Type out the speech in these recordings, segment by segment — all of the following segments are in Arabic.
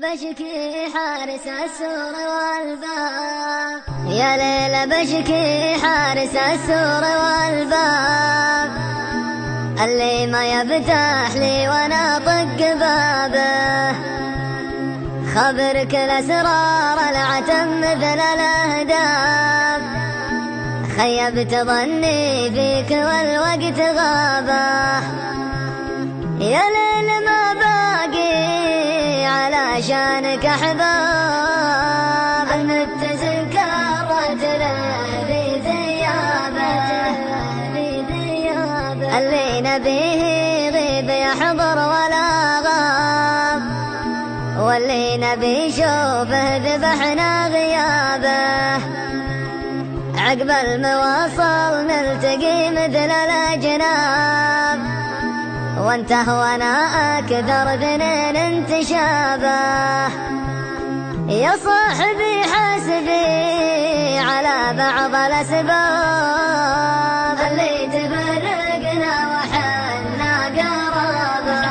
بشكي حارس السور والباب، يا ليل بشكي حارس السور والباب، اللي ما يفتح لي وانا طق بابه، خبر كل اسرار العتم مثل الاهداب، خيبت ظني فيك والوقت غابه، يا ليل ما باقي علشانك احباب، المتزن كرت له في ثيابه، اللي نبيه يغيب يحضر ولا غاب، واللي نبي يشوفه ذبحنا غيابه، عقب المواصل نلتقي مثل الاجناب، وانته وانا اكثر ذنين انتشابه، يا صاحبي حسبي على بعض الاسباب، اللي تفرقنا وحنا قرابه،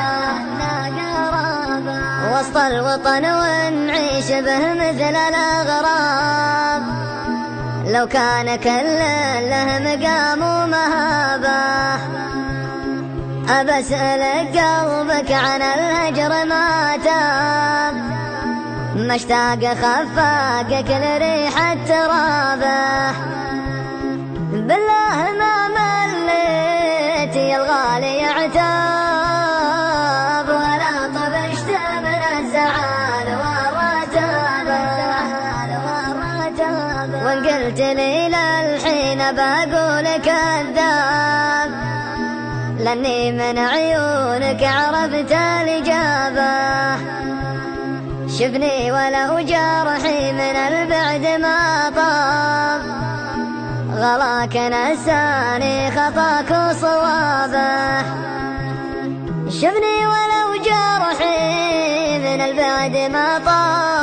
وسط الوطن ونعيش به مثل الاغراب، لو كان كل له مقام ومهابه، أبسألك قلبك عن الهجر ما تاب، مشتاق خفاقك لريحة ترابه، بالله ما مليت يا الغالي عتاب، ولا طبشت من الزعل والرتابه، وان قلت لي للحين بقول كذاب، لاني من عيونك عرفت الاجابه، شفني ولو جرحي من البعد ما طاب، غلاك نساني خطاك وصوابه، شفني ولو جرحي من البعد ما طاب.